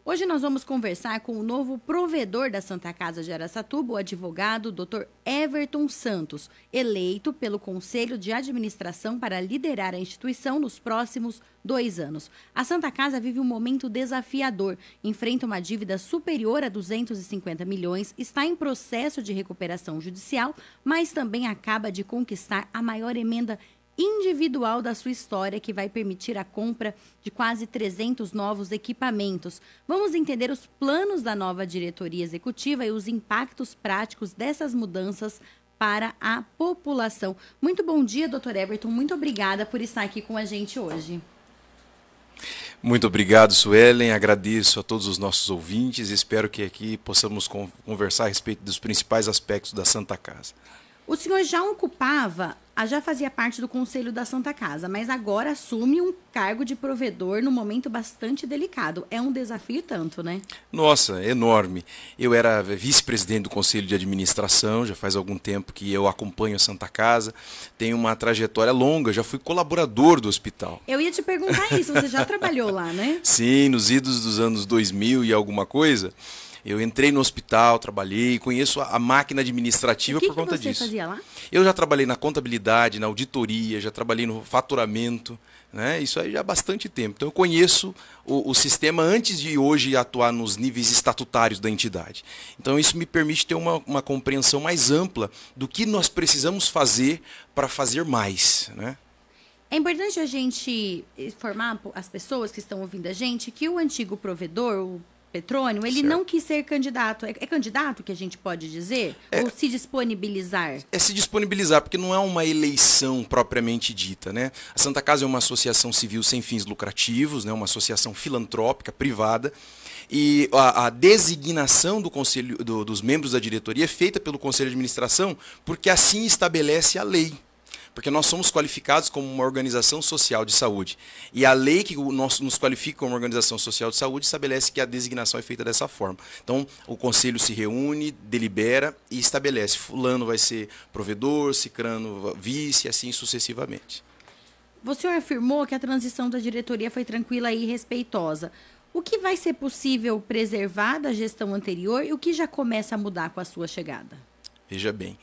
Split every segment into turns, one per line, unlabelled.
Hoje nós vamos conversar com o novo provedor da Santa Casa de Araçatuba, o advogado Dr. Everton Santos, eleito pelo Conselho de Administração para liderar a instituição nos próximos 2 anos. A Santa Casa vive um momento desafiador, enfrenta uma dívida superior a 250 milhões, está em processo de recuperação judicial, mas também acaba de conquistar a maior emenda individual da sua história, que vai permitir a compra de quase 300 novos equipamentos. Vamos entender os planos da nova diretoria executiva e os impactos práticos dessas mudanças para a população. Muito bom dia, Dr. Everton. Muito obrigada por estar aqui com a gente hoje.
Muito obrigado, Suelen. Agradeço a todos os nossos ouvintes. Espero que aqui possamos conversar a respeito dos principais aspectos da Santa Casa.
O senhor já fazia parte do Conselho da Santa Casa, mas agora assume um cargo de provedor num momento bastante delicado. É um desafio tanto, né?
Nossa, enorme. Eu era vice-presidente do Conselho de Administração, já faz algum tempo que eu acompanho a Santa Casa, tenho uma trajetória longa, já fui colaborador do hospital.
Eu ia te perguntar isso, você já trabalhou lá, né?
Sim, nos idos dos anos 2000 e alguma coisa. Eu entrei no hospital, trabalhei, conheço a máquina administrativa por conta disso.
O que você fazia lá?
Eu já trabalhei na contabilidade, na auditoria, já trabalhei no faturamento, né? Isso aí já há bastante tempo. Então eu conheço o sistema antes de hoje atuar nos níveis estatutários da entidade. Então isso me permite ter uma compreensão mais ampla do que nós precisamos fazer para fazer mais, né?
É importante a gente informar as pessoas que estão ouvindo a gente que o antigo provedor, o Petrônio, ele não quis ser candidato. É candidato que a gente pode dizer? Ou se disponibilizar?
É se disponibilizar, porque não é uma eleição propriamente dita, né? A Santa Casa é uma associação civil sem fins lucrativos, né? Uma associação filantrópica, privada. E a designação do conselho, dos membros da diretoria é feita pelo Conselho de Administração, porque assim estabelece a lei. Porque nós somos qualificados como uma organização social de saúde. E a lei que nos qualifica como uma organização social de saúde estabelece que a designação é feita dessa forma. Então, o conselho se reúne, delibera e estabelece. Fulano vai ser provedor, cicrano vice, assim sucessivamente.
O senhor afirmou que a transição da diretoria foi tranquila e respeitosa. O que vai ser possível preservar da gestão anterior e o que já começa a mudar com a sua chegada?
Veja bem,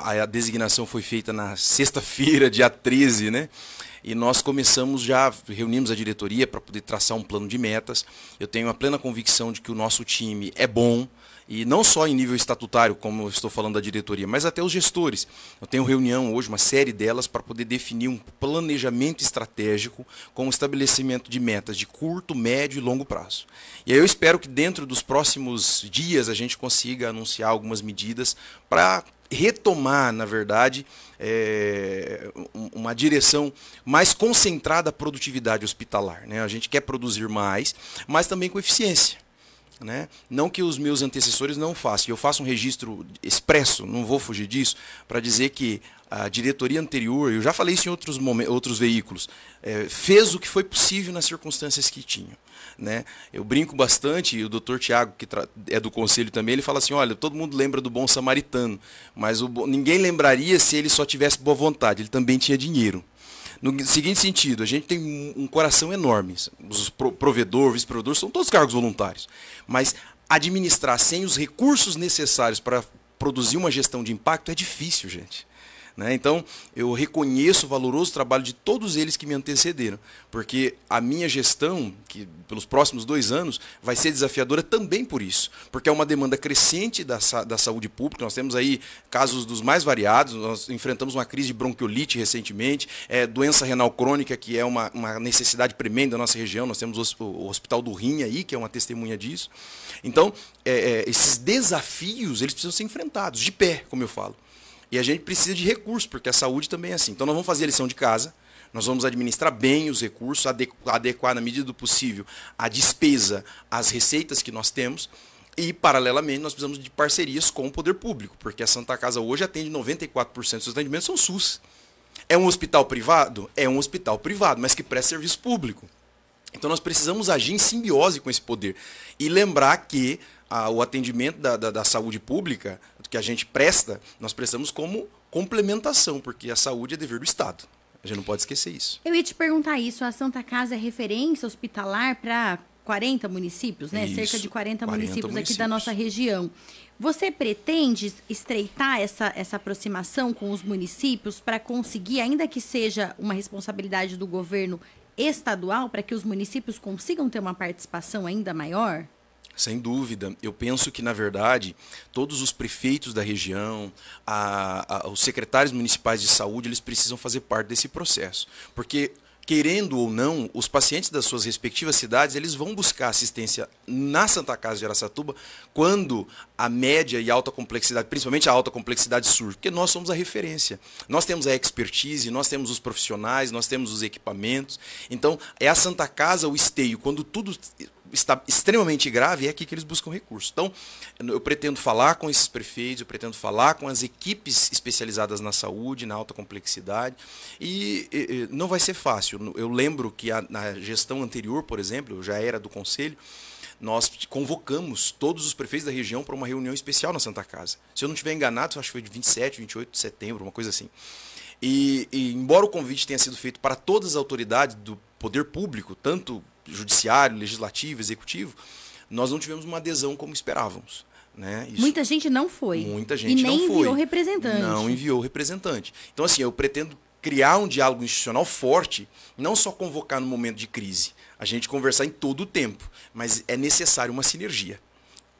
a designação foi feita na sexta-feira, dia 13, né? E nós reunimos a diretoria para poder traçar um plano de metas. Eu tenho a plena convicção de que o nosso time é bom, e não só em nível estatutário, como eu estou falando da diretoria, mas até os gestores. Eu tenho reunião hoje, uma série delas, para poder definir um planejamento estratégico com o estabelecimento de metas de curto, médio e longo prazo. E aí eu espero que dentro dos próximos dias a gente consiga anunciar algumas medidas para retomar, na verdade, uma direção mais concentrada à produtividade hospitalar, né? A gente quer produzir mais, mas também com eficiência, né? Não que os meus antecessores não façam, eu faço um registro expresso, não vou fugir disso, para dizer que a diretoria anterior, eu já falei isso em outros veículos, fez o que foi possível nas circunstâncias que tinham, né? Eu brinco bastante, e o Dr. Tiago, que é do conselho também, ele fala assim, olha, todo mundo lembra do bom samaritano, mas ninguém lembraria se ele só tivesse boa vontade, ele também tinha dinheiro. No seguinte sentido, a gente tem um coração enorme, os provedor, vice-provedor, são todos cargos voluntários, mas administrar sem os recursos necessários para produzir uma gestão de impacto é difícil, gente. Né? Então, eu reconheço o valoroso trabalho de todos eles que me antecederam, porque a minha gestão, que pelos próximos 2 anos, vai ser desafiadora também por isso, porque é uma demanda crescente da saúde pública. Nós temos aí casos dos mais variados, nós enfrentamos uma crise de bronquiolite recentemente, doença renal crônica, que é uma necessidade premente da nossa região, nós temos o Hospital do Rim aí, que é uma testemunha disso. Então, esses desafios, eles precisam ser enfrentados, de pé, como eu falo. E a gente precisa de recursos, porque a saúde também é assim. Então nós vamos fazer a lição de casa, nós vamos administrar bem os recursos, adequar na medida do possível a despesa às receitas que nós temos, e paralelamente nós precisamos de parcerias com o poder público, porque a Santa Casa hoje atende 94% dos seus atendimentos são SUS. É um hospital privado? É um hospital privado, mas que presta serviço público. Então nós precisamos agir em simbiose com esse poder. E lembrar que o atendimento da saúde pública, que a gente presta, nós prestamos como complementação, porque a saúde é dever do Estado. A gente não pode esquecer isso.
Eu ia te perguntar isso, a Santa Casa é referência hospitalar para 40 municípios, né?
Isso,
Cerca de 40 municípios aqui da
municípios.
nossa região. Você pretende estreitar essa aproximação com os municípios para conseguir, ainda que seja uma responsabilidade do governo estadual, para que os municípios consigam ter uma participação ainda maior?
Sem dúvida. Eu penso que, na verdade, todos os prefeitos da região, os secretários municipais de saúde, eles precisam fazer parte desse processo. Porque, querendo ou não, os pacientes das suas respectivas cidades, eles vão buscar assistência na Santa Casa de Araçatuba quando a média e alta complexidade, principalmente a alta complexidade, surge, porque nós somos a referência. Nós temos a expertise, nós temos os profissionais, nós temos os equipamentos. Então, é a Santa Casa o esteio. Quando tudo está extremamente grave, é aqui que eles buscam recursos. Então, eu pretendo falar com esses prefeitos, eu pretendo falar com as equipes especializadas na saúde, na alta complexidade, e não vai ser fácil. Eu lembro que na gestão anterior, por exemplo, eu já era do conselho, nós convocamos todos os prefeitos da região para uma reunião especial na Santa Casa. Se eu não estiver enganado, acho que foi de 27, 28 de setembro, uma coisa assim. E embora o convite tenha sido feito para todas as autoridades do poder público, tanto judiciário, legislativo, executivo, nós não tivemos uma adesão como esperávamos. Né?
Muita gente não foi.
Muita gente não foi.
E nem enviou representante.
Não enviou representante. Então, assim, eu pretendo criar um diálogo institucional forte, não só convocar no momento de crise, a gente conversar em todo o tempo, mas é necessário uma sinergia.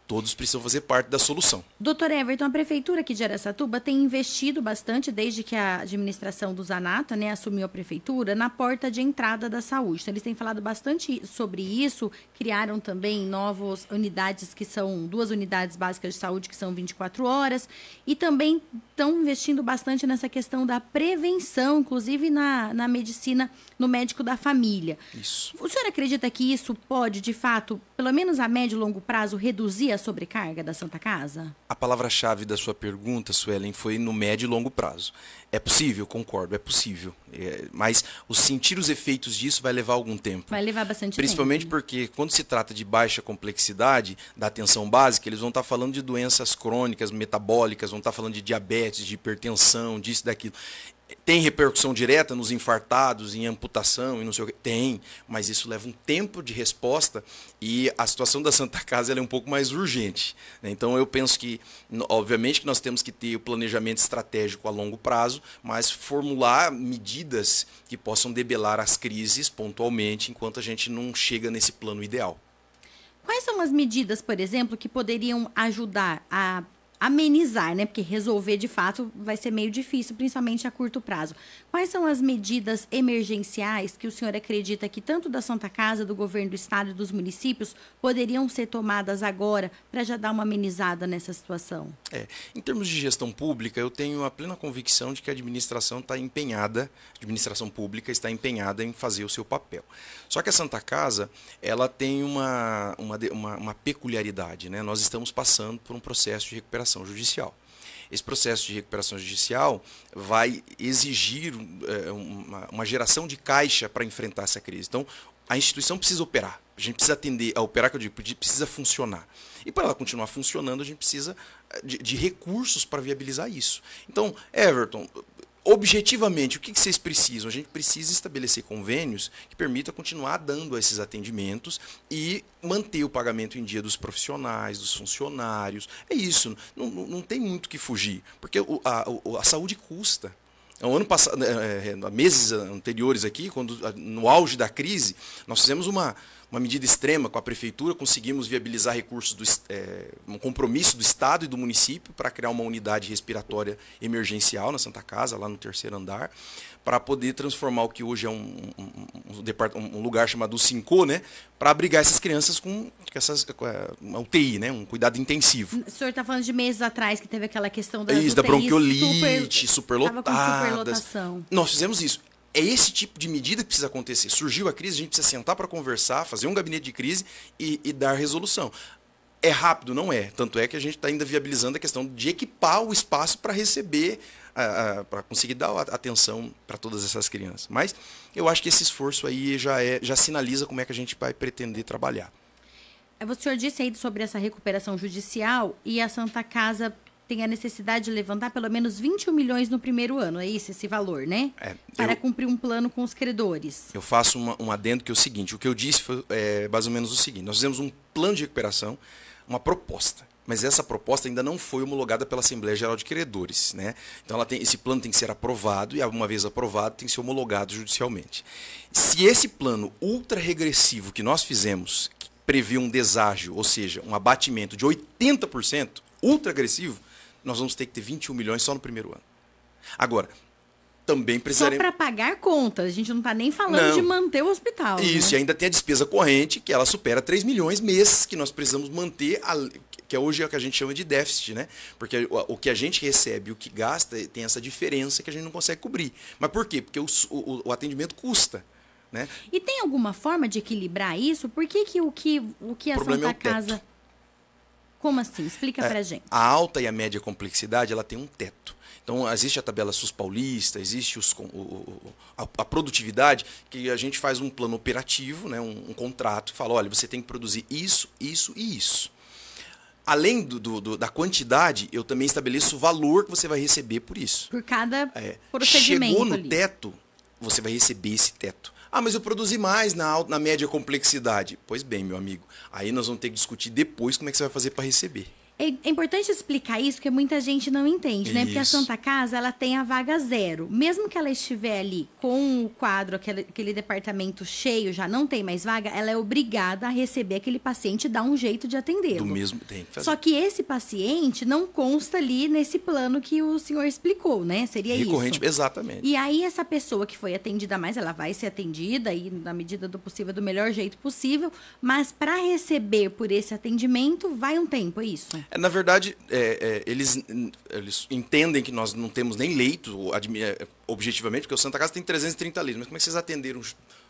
Todos precisam fazer parte da solução.
Doutor Everton, a Prefeitura aqui de Araçatuba tem investido bastante, desde que a administração do Zanata, né, assumiu a Prefeitura, na porta de entrada da saúde. Então, eles têm falado bastante sobre isso, criaram também novas unidades, que são 2 unidades básicas de saúde, que são 24 horas, e também estão investindo bastante nessa questão da prevenção, inclusive na medicina, no médico da família.
Isso.
O senhor acredita que isso pode, de fato, pelo menos a médio e longo prazo, reduzir a sobrecarga da Santa Casa?
A palavra-chave da sua pergunta, Suelen, foi no médio e longo prazo. É possível? Concordo, é possível. Mas sentir os efeitos disso vai levar algum tempo.
Vai levar bastante
Principalmente
tempo.
porque quando se trata de baixa complexidade da atenção básica, eles vão estar falando de doenças crônicas, metabólicas, vão estar falando de diabetes, de hipertensão, disso, daquilo. Tem repercussão direta nos infartados, em amputação e não sei o que? Tem, mas isso leva um tempo de resposta e a situação da Santa Casa ela é um pouco mais urgente. Né? Então eu penso que, obviamente, que nós temos que ter o planejamento estratégico a longo prazo, mas formular medidas que possam debelar as crises pontualmente enquanto a gente não chega nesse plano ideal.
Quais são as medidas, por exemplo, que poderiam ajudar a amenizar, né? Porque resolver, de fato, vai ser meio difícil, principalmente a curto prazo. Quais são as medidas emergenciais que o senhor acredita que tanto da Santa Casa, do governo do estado e dos municípios poderiam ser tomadas agora para já dar uma amenizada nessa situação?
Em termos de gestão pública, eu tenho a plena convicção de que a administração está empenhada, a administração pública está empenhada em fazer o seu papel. Só que a Santa Casa, ela tem uma peculiaridade, né? Nós estamos passando por um processo de recuperação judicial. Esse processo de recuperação judicial vai exigir uma geração de caixa para enfrentar essa crise. Então, a instituição precisa operar. A gente precisa atender a operar, que eu digo, precisa funcionar. E para ela continuar funcionando, a gente precisa de recursos para viabilizar isso. Então, Everton, objetivamente, o que vocês precisam? A gente precisa estabelecer convênios que permitam continuar dando esses atendimentos e manter o pagamento em dia dos profissionais, dos funcionários. É isso, não tem muito o que fugir, porque a saúde custa. No ano passado, meses anteriores aqui, no auge da crise, nós fizemos uma medida extrema com a prefeitura, conseguimos viabilizar recursos, um compromisso do Estado e do município para criar uma unidade respiratória emergencial na Santa Casa, lá no 3º andar, para poder transformar o que hoje é um lugar chamado SINCO, né, para abrigar essas crianças com uma UTI, né, um cuidado intensivo.
O senhor está falando de meses atrás que teve aquela questão das
da bronquiolite,
superlotadas. Tava com superlotação.
Nós fizemos isso. É esse tipo de medida que precisa acontecer. Surgiu a crise, a gente precisa sentar para conversar, fazer um gabinete de crise e dar resolução. É rápido? Não é. Tanto é que a gente está ainda viabilizando a questão de equipar o espaço para receber, para conseguir dar atenção para todas essas crianças. Mas eu acho que esse esforço aí já sinaliza como é que a gente vai pretender trabalhar.
O senhor disse aí sobre essa recuperação judicial e a Santa Casa tem a necessidade de levantar pelo menos 21 milhões no primeiro ano. É isso, esse valor, né? Para cumprir um plano com os credores.
Eu faço um adendo que é o seguinte. O que eu disse foi mais ou menos o seguinte. Nós fizemos um plano de recuperação, uma proposta. Mas essa proposta ainda não foi homologada pela Assembleia Geral de Credores, né? Então esse plano tem que ser aprovado e, uma vez aprovado, tem que ser homologado judicialmente. Se esse plano ultra regressivo que nós fizemos, que prevê um deságio, ou seja, um abatimento de 80%, ultra agressivo, nós vamos ter que ter 21 milhões só no primeiro ano. Agora, também precisaremos...
Só para pagar contas, a gente não está nem falando de manter o hospital.
Isso,
né?
E ainda tem a despesa corrente, que ela supera 3 milhões mês, que nós precisamos manter, que hoje é o que a gente chama de déficit, né? Porque o que a gente recebe e o que gasta tem essa diferença que a gente não consegue cobrir. Mas por quê? Porque o atendimento custa. Né?
E tem alguma forma de equilibrar isso? Por que o que a Santa Casa... Como assim? Explica pra gente.
A alta e a média complexidade, ela tem um teto. Então, existe a tabela SUS paulista, existe a produtividade, que a gente faz um plano operativo, né, um contrato, que fala, olha, você tem que produzir isso, isso e isso. Além da quantidade, eu também estabeleço o valor que você vai receber por isso.
Por cada procedimento.
Chegou no teto, você vai receber esse teto. Ah, mas eu produzi mais na média complexidade. Pois bem, meu amigo. Aí nós vamos ter que discutir depois como é que você vai fazer para receber.
É importante explicar isso, porque muita gente não entende, né? Porque a Santa Casa, ela tem a vaga zero. Mesmo que ela estiver ali com o quadro, aquele departamento cheio, já não tem mais vaga, ela é obrigada a receber aquele paciente e dar um jeito de atendê-lo.
Do mesmo tem que fazer.
Só que esse paciente não consta ali nesse plano que o senhor explicou, né? Seria
recorrente,
isso.
Exatamente.
E aí essa pessoa que foi atendida mais, ela vai ser atendida e na medida do possível, do melhor jeito possível, mas para receber por esse atendimento, vai um tempo, é isso?
Na verdade, eles entendem que nós não temos nem leito, objetivamente, porque o Santa Casa tem 330 leitos. Mas como é que vocês atenderam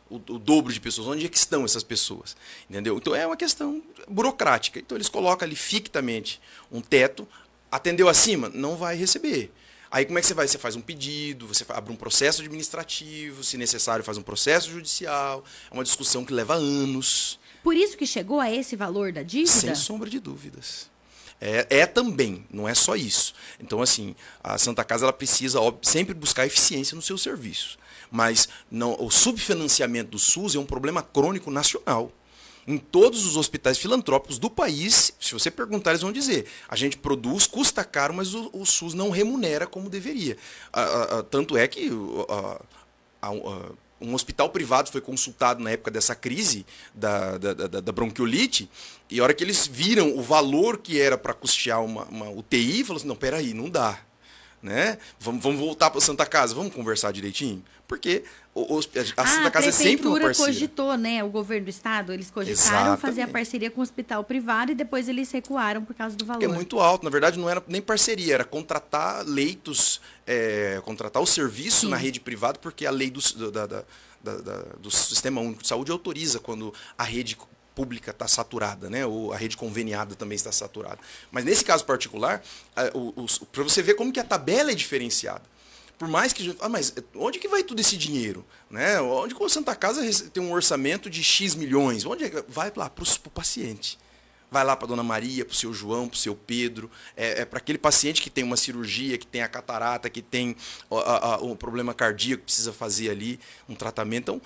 o dobro de pessoas? Onde é que estão essas pessoas? Entendeu? Então, é uma questão burocrática. Então, eles colocam ali fictamente um teto. Atendeu acima? Não vai receber. Aí, como é que você vai? Você faz um pedido, você abre um processo administrativo, se necessário, faz um processo judicial. É uma discussão que leva anos.
Por isso que chegou a esse valor da dívida?
Sem sombra de dúvidas. Também, não é só isso. Então, assim, a Santa Casa ela precisa sempre buscar eficiência no seu serviço. Mas o subfinanciamento do SUS é um problema crônico nacional. Em todos os hospitais filantrópicos do país, se você perguntar, eles vão dizer, a gente produz, custa caro, mas o SUS não remunera como deveria. Tanto é que um hospital privado foi consultado na época dessa crise da bronquiolite, e a hora que eles viram o valor que era para custear uma UTI, falou assim, não, peraí, não dá. Né? Vamos voltar para a Santa Casa, vamos conversar direitinho? Porque a Santa Casa é sempre uma parceira.
A prefeitura cogitou, né? O governo do estado, eles cogitaram fazer a parceria com o hospital privado e depois eles recuaram por causa do valor.
Porque é muito alto. Na verdade, não era nem parceria, era contratar leitos, contratar o serviço na rede privada, porque a lei do Sistema Único de Saúde autoriza quando a rede pública está saturada, né? Ou a rede conveniada também está saturada. Mas nesse caso particular, para você ver como que a tabela é diferenciada. Por mais que... mas onde que vai todo esse dinheiro? Né? Onde que o Santa Casa tem um orçamento de X milhões? Onde vai lá? Para o paciente. Vai lá para a Dona Maria, para o seu João, para o seu Pedro. Para aquele paciente que tem uma cirurgia, que tem a catarata, que tem um problema cardíaco, que precisa fazer ali um tratamento. Então,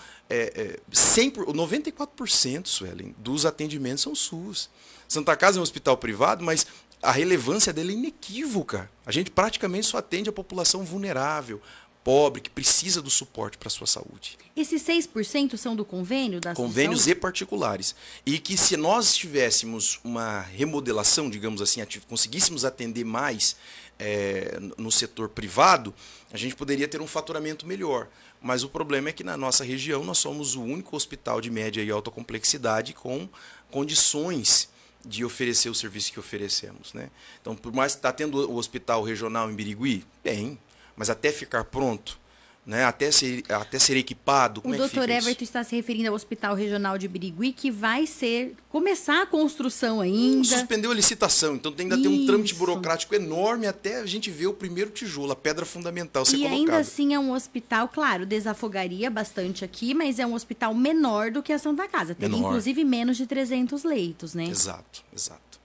94%, Suelen, dos atendimentos são SUS. Santa Casa é um hospital privado, mas a relevância dele é inequívoca. A gente praticamente só atende a população vulnerável, pobre, que precisa do suporte para a sua saúde.
Esses 6% são do convênio da associação?
Convênios e particulares. E que se nós tivéssemos uma remodelação, digamos assim, conseguíssemos atender mais no setor privado, a gente poderia ter um faturamento melhor. Mas o problema é que na nossa região nós somos o único hospital de média e alta complexidade com condições de oferecer o serviço que oferecemos. Né? Então, por mais que está tendo o hospital regional em Birigui, bem, mas até ficar pronto, né? Até ser equipado, como é que fica isso?
O doutor Everton está se referindo ao Hospital Regional de Birigui, que vai começar a construção ainda.
Suspendeu a licitação, então ainda tem um trâmite burocrático enorme até a gente ver o primeiro tijolo, a pedra fundamental ser colocada.
E ainda assim é um hospital, claro, desafogaria bastante aqui, mas é um hospital menor do que a Santa Casa. Tem inclusive menos de 300 leitos, né?
Exato, exato.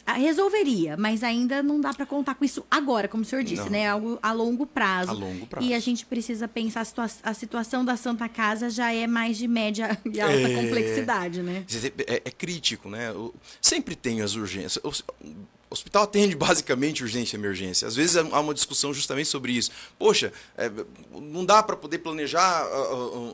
Resolveria, mas ainda não dá para contar com isso agora, como o senhor disse,
Não.
né? É algo a longo prazo.
A longo prazo.
E a gente precisa pensar, a situação da Santa Casa já é mais de média e alta complexidade, né?
É crítico, né? Sempre tem as urgências. O hospital atende basicamente urgência e emergência. Às vezes há uma discussão justamente sobre isso. Poxa, não dá para poder planejar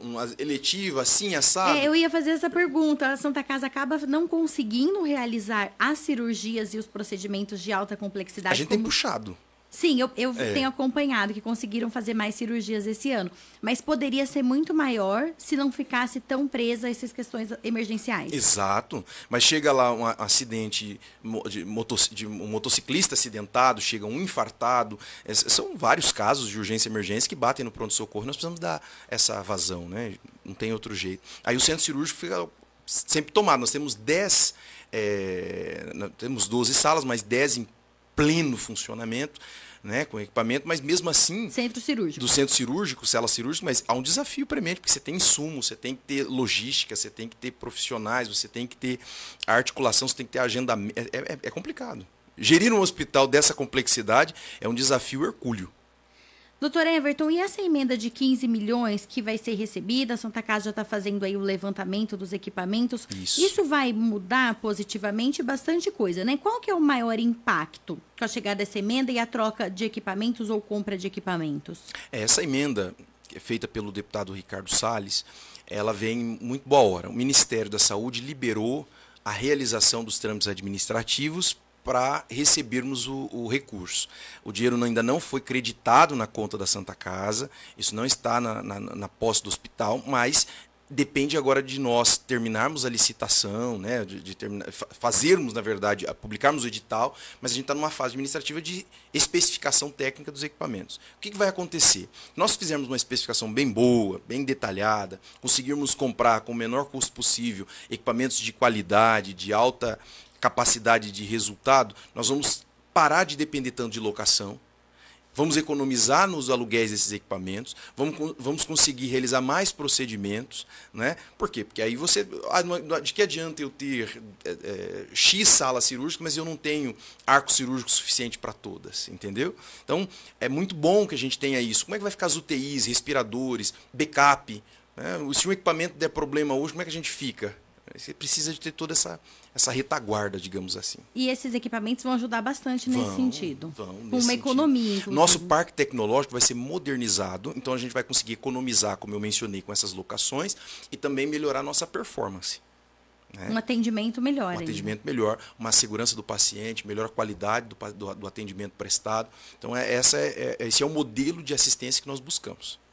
uma eletiva assim, assado?
Eu ia fazer essa pergunta. A Santa Casa acaba não conseguindo realizar as cirurgias e os procedimentos de alta complexidade.
A gente tem puxado.
Sim, eu tenho acompanhado que conseguiram fazer mais cirurgias esse ano. Mas poderia ser muito maior se não ficasse tão presa a essas questões emergenciais.
Exato. Mas chega lá um acidente de um motociclista acidentado, chega um infartado. São vários casos de urgência e emergência que batem no pronto-socorro. Nós precisamos dar essa vazão, né? Não tem outro jeito. Aí o centro cirúrgico fica sempre tomado. Nós temos 12 salas, mas 10 em pleno funcionamento, né, com equipamento, mas mesmo assim...
Centro cirúrgico.
Do centro cirúrgico, cela cirúrgica, mas há um desafio premente, porque você tem insumo, você tem que ter logística, você tem que ter profissionais, você tem que ter articulação, você tem que ter agendamento. É complicado. Gerir um hospital dessa complexidade é um desafio hercúleo.
Doutor Everton, e essa emenda de 15 milhões que vai ser recebida? A Santa Casa já está fazendo aí o levantamento dos equipamentos. Isso vai mudar positivamente bastante coisa, né? Qual que é o maior impacto com a chegada dessa emenda e a troca de equipamentos ou compra de equipamentos?
Essa emenda, que é feita pelo deputado Ricardo Salles, ela vem muito boa hora. O Ministério da Saúde liberou a realização dos trâmites administrativos para recebermos o recurso. O dinheiro ainda não foi creditado na conta da Santa Casa, isso não está na posse do hospital, mas depende agora de nós terminarmos a licitação, né, fazermos, na verdade, publicarmos o edital, mas a gente está numa fase administrativa de especificação técnica dos equipamentos. O que vai acontecer? Nós fizermos uma especificação bem boa, bem detalhada, conseguirmos comprar com o menor custo possível equipamentos de qualidade, de alta capacidade de resultado, nós vamos parar de depender tanto de locação, vamos economizar nos aluguéis desses equipamentos, vamos conseguir realizar mais procedimentos, né? Por quê? Porque aí você, de que adianta eu ter X sala cirúrgica, mas eu não tenho arco cirúrgico suficiente para todas, entendeu? Então, é muito bom que a gente tenha isso. Como é que vai ficar as UTIs, respiradores, backup, né? Se um equipamento der problema hoje, como é que a gente fica? Você precisa de ter toda essa retaguarda, digamos assim.
E esses equipamentos vão ajudar bastante nesse sentido. Com uma
sentido.
Economia, inclusive.
Nosso parque tecnológico vai ser modernizado, então a gente vai conseguir economizar, como eu mencionei, com essas locações, e também melhorar a nossa performance. Né?
Um atendimento melhor.
Um atendimento melhor, uma segurança do paciente, melhor qualidade do atendimento prestado. Então, esse é o modelo de assistência que nós buscamos.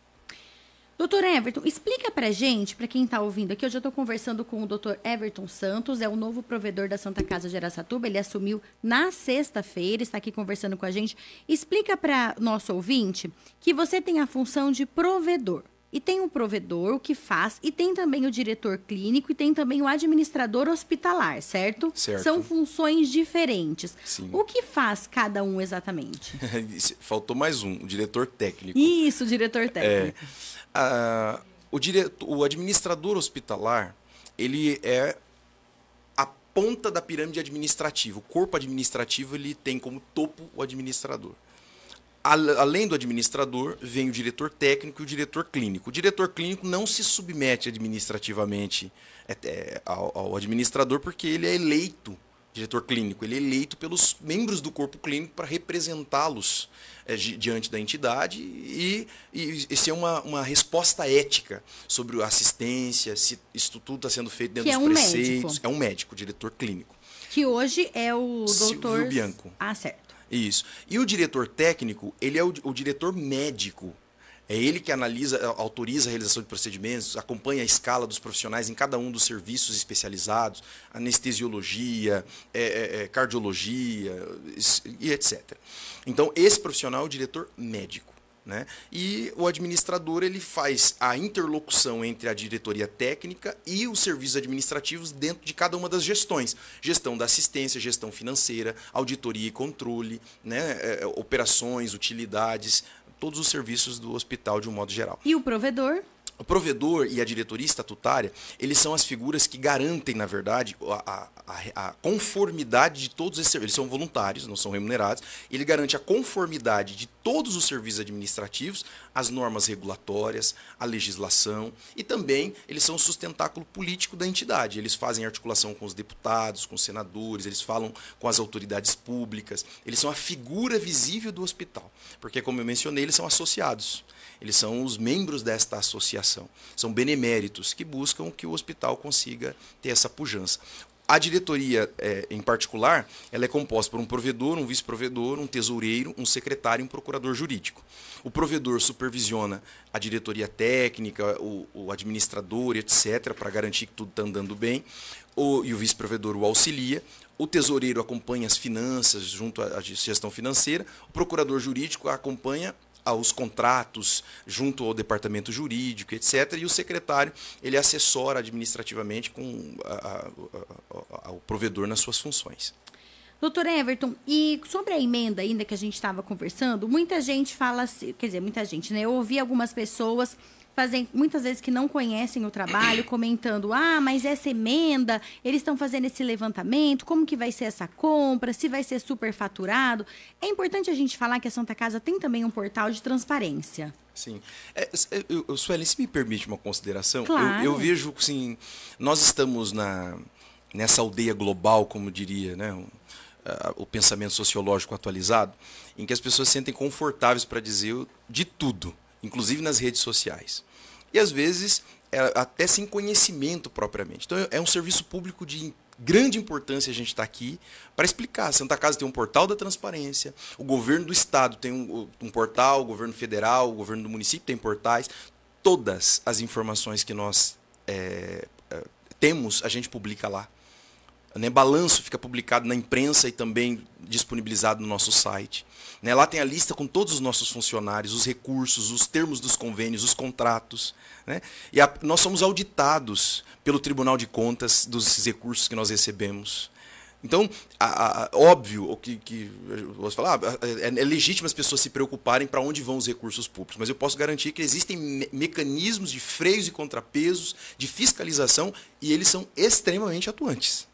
Doutor Everton, explica pra gente, pra quem tá ouvindo aqui, eu já estou conversando com o doutor Everton Santos, é o novo provedor da Santa Casa de Araçatuba, ele assumiu na sexta-feira, está aqui conversando com a gente. Explica para nosso ouvinte que você tem a função de provedor. E tem um provedor, o que faz, e tem também o diretor clínico e tem também o administrador hospitalar, certo?
Certo.
São funções diferentes.
Sim.
O que faz cada um exatamente?
Faltou mais um, o diretor técnico.
Isso, o diretor técnico.
O administrador hospitalar, ele é a ponta da pirâmide administrativa. O corpo administrativo ele tem como topo o administrador. Além do administrador, vem o diretor técnico e o diretor clínico. O diretor clínico não se submete administrativamente ao administrador porque ele é eleito, diretor clínico, ele é eleito pelos membros do corpo clínico para representá-los diante da entidade e ser uma resposta ética sobre a assistência, se isso tudo está sendo feito dentro dos preceitos.
Médico.
É um médico, diretor clínico.
Que hoje é o doutor...
Silvio Bianco.
Ah, certo.
Isso. E o diretor técnico, ele é o diretor médico. É ele que analisa, autoriza a realização de procedimentos, acompanha a escala dos profissionais em cada um dos serviços especializados, anestesiologia, cardiologia e etc. Então, esse profissional é o diretor médico. Né? E o administrador ele faz a interlocução entre a diretoria técnica e os serviços administrativos dentro de cada uma das gestões. Gestão da assistência, gestão financeira, auditoria e controle, né? Operações, utilidades, todos os serviços do hospital de um modo geral.
E o provedor?
O provedor e a diretoria estatutária, eles são as figuras que garantem, na verdade, a conformidade de todos esses serviços. Eles são voluntários, não são remunerados. Ele garante a conformidade de todos os serviços administrativos às normas regulatórias, à legislação, e também eles são o sustentáculo político da entidade. Eles fazem articulação com os deputados, com os senadores, eles falam com as autoridades públicas, eles são a figura visível do hospital. Porque, como eu mencionei, eles são associados. Eles são os membros desta associação. São beneméritos que buscam que o hospital consiga ter essa pujança. A diretoria, em particular, ela é composta por um provedor, um vice-provedor, um tesoureiro, um secretário e um procurador jurídico. O provedor supervisiona a diretoria técnica, o administrador, etc., para garantir que tudo está andando bem. E o vice-provedor o auxilia. O tesoureiro acompanha as finanças junto à gestão financeira. O procurador jurídico acompanha aos contratos junto ao departamento jurídico, etc. E o secretário, ele assessora administrativamente com o provedor nas suas funções.
Doutor Everton, e sobre a emenda ainda que a gente estava conversando, muita gente fala, quer dizer, muita gente, né? Eu ouvi algumas pessoas muitas vezes que não conhecem o trabalho, comentando, mas essa emenda, eles estão fazendo esse levantamento, como que vai ser essa compra, se vai ser superfaturado. É importante a gente falar que a Santa Casa tem também um portal de transparência.
Sim. Suelen, se me permite uma consideração,
claro.
Eu vejo, assim, nós estamos nessa aldeia global, como diria, né, o pensamento sociológico atualizado, em que as pessoas se sentem confortáveis para dizer de tudo, inclusive nas redes sociais. E, às vezes, até sem conhecimento propriamente. Então, é um serviço público de grande importância a gente estar aqui para explicar. A Santa Casa tem um portal da transparência, o governo do estado tem um portal, o governo federal, o governo do município tem portais. Todas as informações que nós temos, a gente publica lá. Balanço fica publicado na imprensa e também disponibilizado no nosso site. Lá tem a lista com todos os nossos funcionários, os recursos, os termos dos convênios, os contratos. E nós somos auditados pelo Tribunal de Contas dos recursos que nós recebemos. Então, óbvio que você fala, é legítimo as pessoas se preocuparem para onde vão os recursos públicos, mas eu posso garantir que existem mecanismos de freios e contrapesos, de fiscalização, e eles são extremamente atuantes.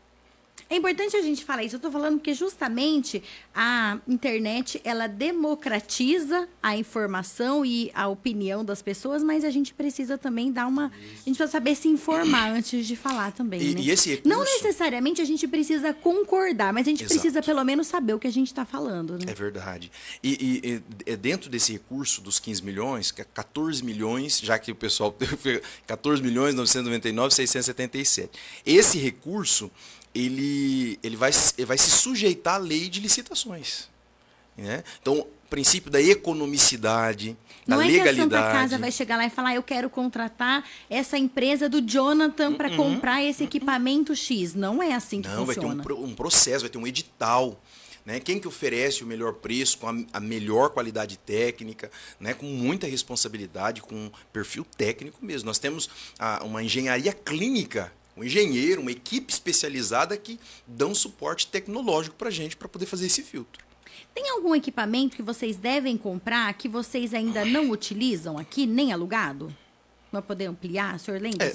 É importante a gente falar isso. Eu estou falando porque justamente a internet, ela democratiza a informação e a opinião das pessoas, mas a gente precisa também dar uma... A gente precisa saber se informar antes de falar também, né?
E esse recurso...
Não necessariamente a gente precisa concordar, mas a gente precisa pelo menos saber o que a gente está falando, né?
É verdade. E dentro desse recurso dos 15 milhões, 14 milhões, já que o pessoal... 14 milhões, 999, 677. Esse recurso... Ele vai se sujeitar à lei de licitações. Né? Então, o princípio da economicidade, da legalidade... Não é que a Santa
Casa vai chegar lá e falar, eu quero contratar essa empresa do Jonathan para comprar esse equipamento X. Não é assim que funciona.
Vai ter um processo, vai ter um edital. Né? Quem que oferece o melhor preço, com a melhor qualidade técnica, né? Com muita responsabilidade, com um perfil técnico mesmo. Nós temos uma engenharia clínica, um engenheiro, uma equipe especializada que dão suporte tecnológico para a gente para poder fazer esse filtro.
Tem algum equipamento que vocês devem comprar que vocês ainda não utilizam aqui, nem alugado? Para poder ampliar? O senhor lembra?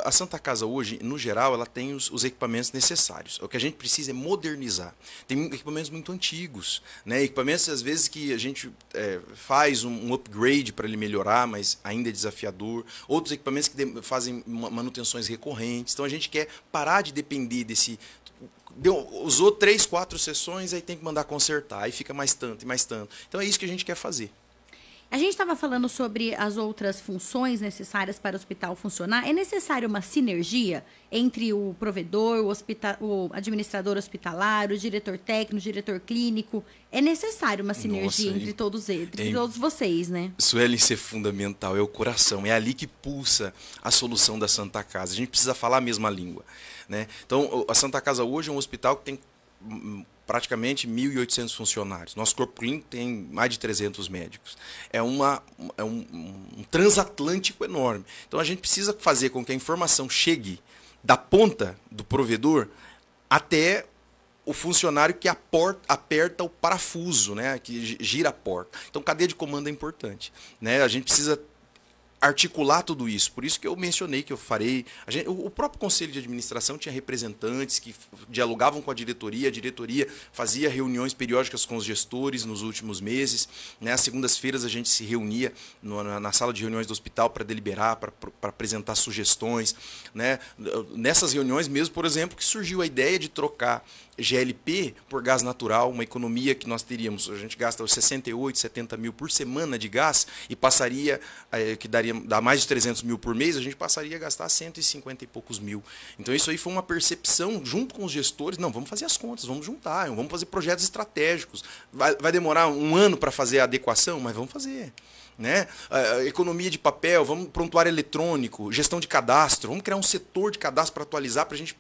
A Santa Casa hoje, no geral, ela tem os equipamentos necessários. O que a gente precisa é modernizar. Tem equipamentos muito antigos, né? Equipamentos, às vezes, que a gente faz um upgrade para ele melhorar, mas ainda é desafiador. Outros equipamentos que fazem manutenções recorrentes. Então, a gente quer parar de depender desse... Usou 3, 4 sessões, aí tem que mandar consertar. Aí fica mais tanto e mais tanto. Então, é isso que a gente quer fazer.
A gente estava falando sobre as outras funções necessárias para o hospital funcionar. É necessário uma sinergia entre o provedor, o administrador hospitalar, o diretor técnico, o diretor clínico. É necessário uma sinergia entre todos eles, entre todos vocês, né?
Suelen, isso é fundamental, é o coração. É ali que pulsa a solução da Santa Casa. A gente precisa falar a mesma língua. Né? Então, a Santa Casa hoje é um hospital que tem praticamente 1.800 funcionários. Nosso corpo clínico tem mais de 300 médicos. É um transatlântico enorme. Então, a gente precisa fazer com que a informação chegue da ponta do provedor até o funcionário que aperta o parafuso, né, que gira a porta. Então, cadeia de comando é importante. Né? A gente precisa articular tudo isso. Por isso que eu mencionei que eu farei. O próprio Conselho de Administração tinha representantes que dialogavam com a diretoria fazia reuniões periódicas com os gestores nos últimos meses. Né? Às segundas-feiras a gente se reunia na sala de reuniões do hospital para deliberar, para apresentar sugestões. Né? Nessas reuniões mesmo, por exemplo, que surgiu a ideia de trocar GLP por gás natural, uma economia que nós teríamos, a gente gasta 68, 70 mil por semana de gás e passaria, que dá mais de 300 mil por mês, a gente passaria a gastar 150 e poucos mil. Então isso aí foi uma percepção junto com os gestores, não, vamos fazer as contas, vamos juntar, vamos fazer projetos estratégicos. Vai demorar um ano para fazer a adequação, mas vamos fazer. Né? Economia de papel, vamos prontuário eletrônico, gestão de cadastro, vamos criar um setor de cadastro para atualizar, para a gente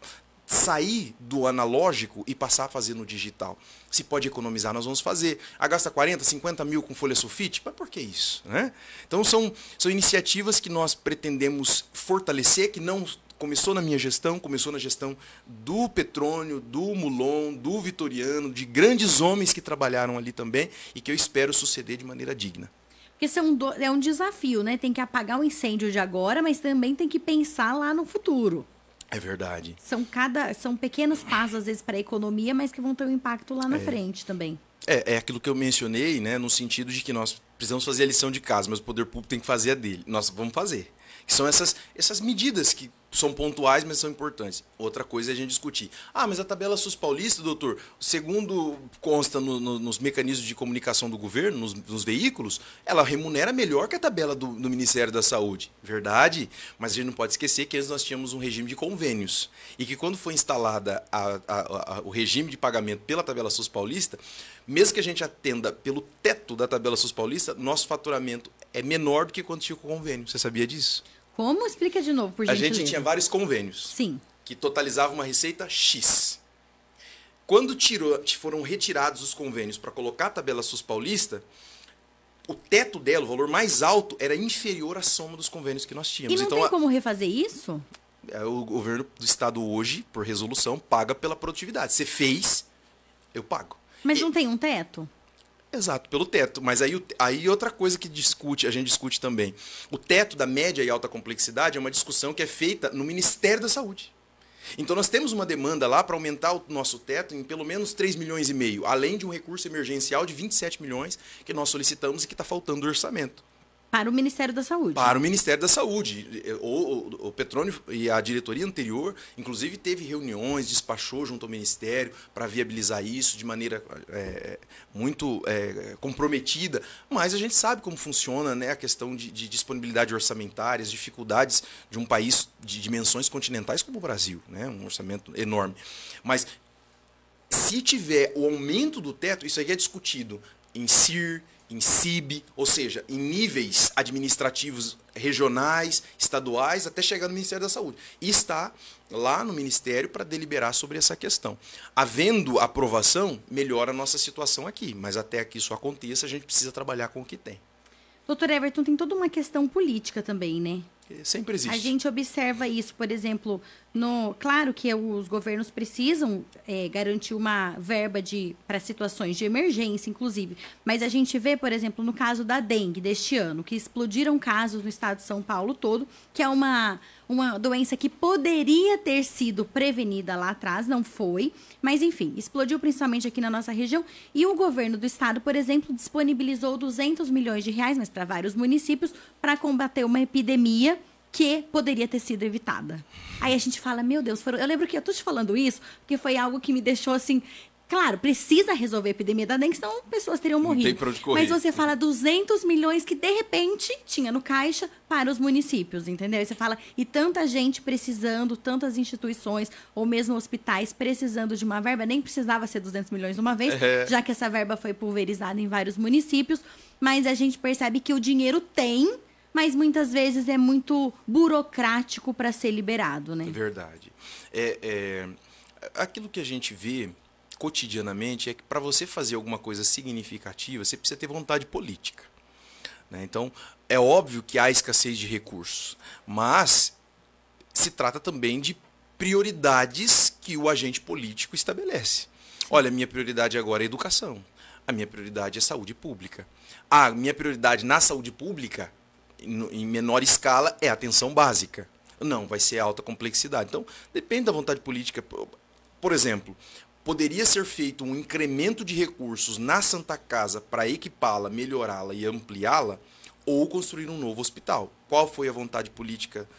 sair do analógico e passar a fazer no digital. Se pode economizar, nós vamos fazer. Gasta 40, 50 mil com folha sulfite? Mas por que isso? Né? Então são iniciativas que nós pretendemos fortalecer, que não começou na minha gestão, começou na gestão do Petrônio, do Mulon, do Vitoriano, de grandes homens que trabalharam ali também e que eu espero suceder de maneira digna.
Porque isso é um desafio, né? Tem que apagar o incêndio de agora, mas também tem que pensar lá no futuro.
É verdade.
São pequenos passos, às vezes, para a economia, mas que vão ter um impacto lá na frente também.
É aquilo que eu mencionei, né, no sentido de que nós precisamos fazer a lição de casa, mas o poder público tem que fazer a dele. Nós vamos fazer. Que são essas medidas que são pontuais, mas são importantes. Outra coisa é a gente discutir. Mas a tabela SUS paulista, doutor, segundo consta nos mecanismos de comunicação do governo, nos veículos, ela remunera melhor que a tabela do Ministério da Saúde. Verdade? Mas a gente não pode esquecer que antes nós tínhamos um regime de convênios. E que quando foi instalada o regime de pagamento pela tabela SUS paulista, mesmo que a gente atenda pelo teto da tabela SUS paulista, nosso faturamento é menor do que quando tinha o convênio. Você sabia disso?
Como? Explica de novo, por gentileza.
A gente tinha vários convênios.
Sim.
Que totalizavam uma receita X. Quando foram retirados os convênios para colocar a tabela SUS paulista, o teto dela, o valor mais alto, era inferior à soma dos convênios que nós tínhamos.
E não tem como refazer isso?
O governo do estado hoje, por resolução, paga pela produtividade. Você fez, eu pago.
Mas não tem um teto?
Exato, pelo teto. Mas aí outra coisa que a gente discute também. O teto da média e alta complexidade é uma discussão que é feita no Ministério da Saúde. Então nós temos uma demanda lá para aumentar o nosso teto em pelo menos 3,5 milhões, além de um recurso emergencial de 27 milhões que nós solicitamos e que está faltando do orçamento.
Para o Ministério da Saúde.
Para o Ministério da Saúde. O Petrônio e a diretoria anterior, inclusive, teve reuniões, despachou junto ao Ministério para viabilizar isso de maneira muito comprometida. Mas a gente sabe como funciona, né, a questão de disponibilidade orçamentária, as dificuldades de um país de dimensões continentais como o Brasil, né, um orçamento enorme. Mas se tiver o aumento do teto, isso aí é discutido em CIR, em CIB, ou seja, em níveis administrativos regionais, estaduais, até chegar no Ministério da Saúde. E está lá no Ministério para deliberar sobre essa questão. Havendo aprovação, melhora a nossa situação aqui, mas até que isso aconteça, a gente precisa trabalhar com o que tem.
Doutor Everton, tem toda uma questão política também, né?
Sempre existe.
A gente observa isso, por exemplo, claro que os governos precisam garantir uma verba para situações de emergência, inclusive. Mas a gente vê, por exemplo, no caso da dengue deste ano, que explodiram casos no estado de São Paulo todo, que é uma doença que poderia ter sido prevenida lá atrás, não foi. Mas, enfim, explodiu principalmente aqui na nossa região. E o governo do estado, por exemplo, disponibilizou 200 milhões de reais, mas para vários municípios, para combater uma epidemia que poderia ter sido evitada. Aí a gente fala, meu Deus, eu lembro que eu tô te falando isso, porque foi algo que me deixou assim, claro, precisa resolver a epidemia da dengue, senão pessoas teriam morrido.
Não tem pra onde correr.
Mas você fala 200 milhões que de repente tinha no caixa para os municípios, entendeu? E você fala, e tanta gente precisando, tantas instituições ou mesmo hospitais precisando de uma verba, nem precisava ser 200 milhões de uma vez, já que essa verba foi pulverizada em vários municípios, mas a gente percebe que o dinheiro tem, mas muitas vezes é muito burocrático para ser liberado, né?
Verdade. Aquilo que a gente vê cotidianamente é que para você fazer alguma coisa significativa, você precisa ter vontade política, né? Então, é óbvio que há escassez de recursos, mas se trata também de prioridades que o agente político estabelece. Olha, a minha prioridade agora é educação, a minha prioridade é saúde pública. A minha prioridade na saúde pública em menor escala é atenção básica. Não, vai ser alta complexidade. Então, depende da vontade política. Por exemplo, poderia ser feito um incremento de recursos na Santa Casa para equipá-la, melhorá-la e ampliá-la, ou construir um novo hospital. Qual foi a vontade política?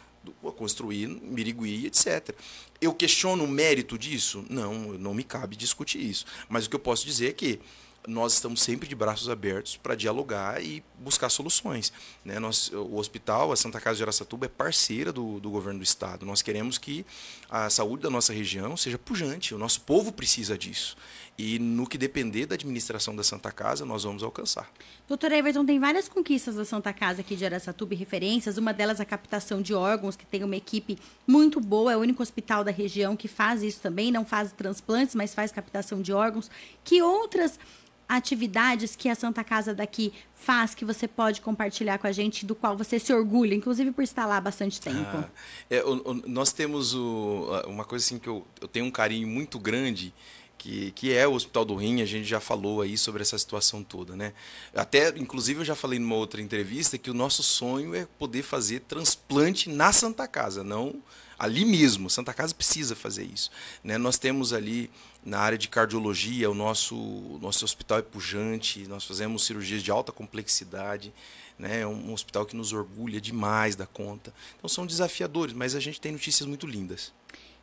Construir Birigui, etc. Eu questiono o mérito disso? Não me cabe discutir isso. Mas o que eu posso dizer é que nós estamos sempre de braços abertos para dialogar e buscar soluções. Né? O hospital, a Santa Casa de Araçatuba, é parceira do governo do estado. Nós queremos que a saúde da nossa região seja pujante. O nosso povo precisa disso. E no que depender da administração da Santa Casa, nós vamos alcançar.
Doutor Everton, tem várias conquistas da Santa Casa aqui de Araçatuba e referências. Uma delas a captação de órgãos, que tem uma equipe muito boa. É o único hospital da região que faz isso também. Não faz transplantes, mas faz captação de órgãos. Que outras atividades que a Santa Casa daqui faz, que você pode compartilhar com a gente, do qual você se orgulha, inclusive por estar lá há bastante tempo?
Nós temos uma coisa assim que eu tenho um carinho muito grande, que é o Hospital do Rim. A gente já falou aí sobre essa situação toda, né? Até, inclusive, eu já falei numa outra entrevista que o nosso sonho é poder fazer transplante na Santa Casa, não ali mesmo. Santa Casa precisa fazer isso, né? Nós temos ali, na área de cardiologia, o nosso hospital é pujante, nós fazemos cirurgias de alta complexidade, né? É um hospital que nos orgulha demais da conta. Então são desafiadores, mas a gente tem notícias muito lindas.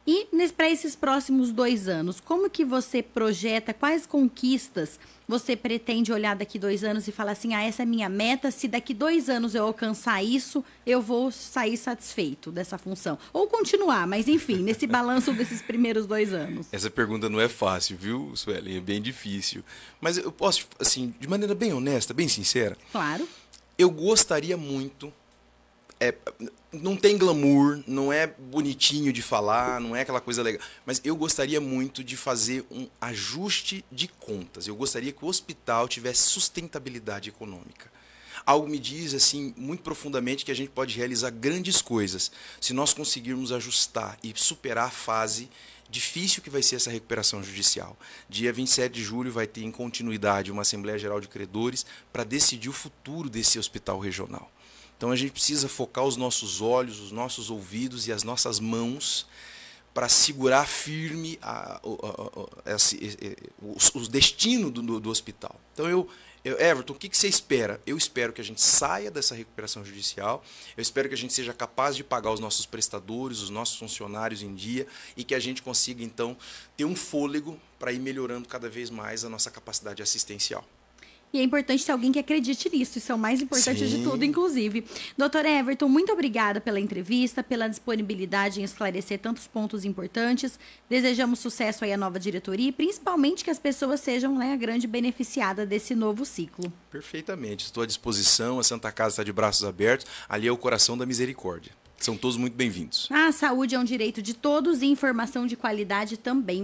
E para esses próximos 2 anos, como que você projeta, quais conquistas você pretende olhar daqui 2 anos e falar assim, essa é a minha meta, se daqui 2 anos eu alcançar isso, eu vou sair satisfeito dessa função. Ou continuar, mas enfim, nesse balanço desses primeiros 2 anos.
Essa pergunta não é fácil, viu, Suelen? É bem difícil. Mas eu posso, assim, de maneira bem honesta, bem sincera.
Claro.
Eu gostaria muito... não tem glamour, não é bonitinho de falar, não é aquela coisa legal, mas eu gostaria muito de fazer um ajuste de contas. Eu gostaria que o hospital tivesse sustentabilidade econômica. Algo me diz assim muito profundamente que a gente pode realizar grandes coisas se nós conseguirmos ajustar e superar a fase difícil que vai ser essa recuperação judicial. Dia 27 de julho vai ter em continuidade uma Assembleia Geral de Credores para decidir o futuro desse hospital regional. Então a gente precisa focar os nossos olhos, os nossos ouvidos e as nossas mãos para segurar firme o destino do hospital. Então Everton, o que você espera? Eu espero que a gente saia dessa recuperação judicial, eu espero que a gente seja capaz de pagar os nossos prestadores, os nossos funcionários em dia e que a gente consiga então ter um fôlego para ir melhorando cada vez mais a nossa capacidade assistencial.
E é importante ter alguém que acredite nisso, isso é o mais importante
Sim.
de tudo, inclusive. Doutor Everton, muito obrigada pela entrevista, pela disponibilidade em esclarecer tantos pontos importantes. Desejamos sucesso aí à nova diretoria e principalmente que as pessoas sejam, né, a grande beneficiada desse novo ciclo.
Perfeitamente, estou à disposição, a Santa Casa está de braços abertos, ali é o coração da misericórdia. São todos muito bem-vindos.
A saúde é um direito de todos e informação de qualidade também.